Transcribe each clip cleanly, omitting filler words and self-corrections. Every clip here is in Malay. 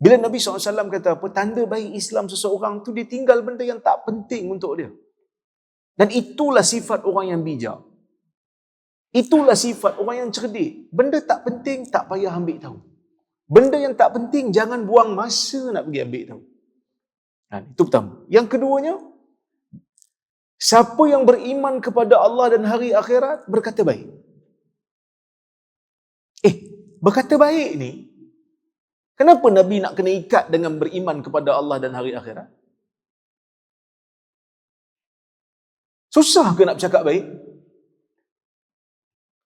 Bila Nabi SAW kata apa, tanda baik Islam seseorang tu dia tinggal benda yang tak penting untuk dia. Dan itulah sifat orang yang bijak. Itulah sifat orang yang cerdik. Benda tak penting, tak payah ambil tahu. Benda yang tak penting, jangan buang masa nak pergi ambil tahu. Itu pertama. Yang keduanya, siapa yang beriman kepada Allah dan hari akhirat, berkata baik. Berkata baik ni, kenapa Nabi nak kena ikat dengan beriman kepada Allah dan hari akhirat? Susah ke nak bercakap baik?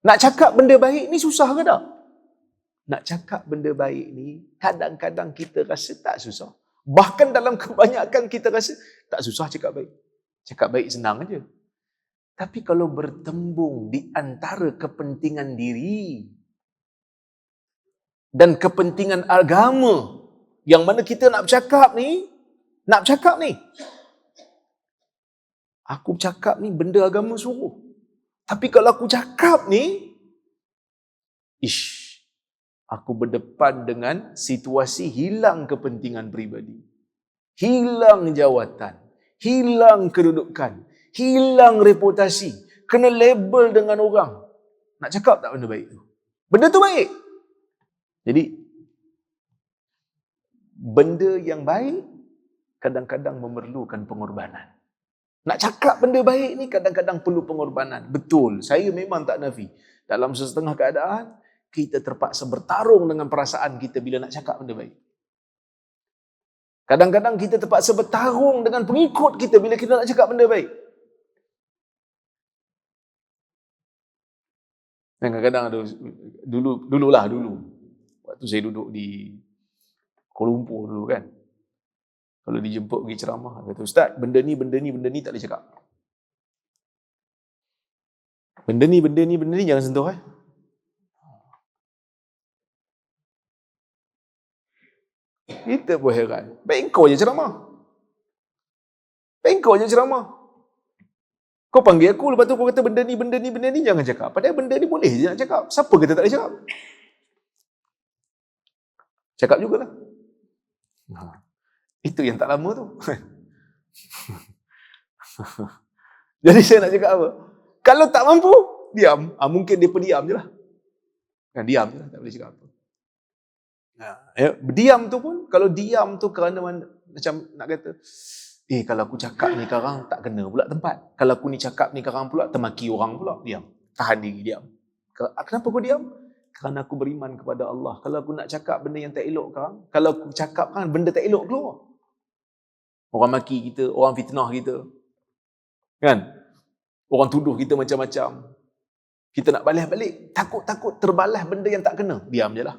Nak cakap benda baik ni susah ke tak? Nak cakap benda baik ni, kadang-kadang kita rasa tak susah. Bahkan dalam kebanyakan kita rasa tak susah cakap baik. Cakap baik senang aja. Tapi kalau bertembung di antara kepentingan diri dan kepentingan agama, yang mana kita nak bercakap ni, aku bercakap ni benda agama suruh. Tapi kalau aku cakap ni, aku berdepan dengan situasi hilang kepentingan peribadi, hilang jawatan, hilang kedudukan, hilang reputasi, kena label dengan orang. Nak cakap tak benda baik tu? Benda tu baik. Jadi, benda yang baik kadang-kadang memerlukan pengorbanan. Nak cakap benda baik ni kadang-kadang perlu pengorbanan. Betul, saya memang tak nafi. Dalam sesetengah keadaan, kita terpaksa bertarung dengan perasaan kita bila nak cakap benda baik. Kadang-kadang kita terpaksa bertarung dengan pengikut kita bila kita nak cakap benda baik. Dan kadang-kadang ada, dulu. Waktu saya duduk di Kuala Lumpur dulu kan. Kalau dijemput pergi ceramah, kata, Ustaz, benda ni tak boleh cakap. Benda ni jangan sentuh Kita pun heran. Baik kau je ceramah. Kau panggil aku, lepas tu kau kata benda ni jangan cakap. Padahal benda ni boleh je nak cakap. Siapa kata tak boleh cakap? Cakap jugalah. Itu yang tak lama tu. Jadi saya nak cakap apa? Kalau tak mampu, diam. Mungkin dia pendiam je lah. Diam je lah, tak boleh cakap apa. Diam tu pun, kalau diam tu kerana macam nak kata, kalau aku cakap ni sekarang tak kena pula tempat. Kalau aku ni cakap ni sekarang pula, termaki orang pula. Diam. Tahan diri, diam. Kenapa aku diam? Kerana aku beriman kepada Allah. Kalau aku nak cakap benda yang tak elok sekarang, kalau aku cakap kan benda tak elok keluar. Orang maki kita, orang fitnah kita. Kan? Orang tuduh kita macam-macam. Kita nak balas balik. Takut terbalas benda yang tak kena. Diam je lah.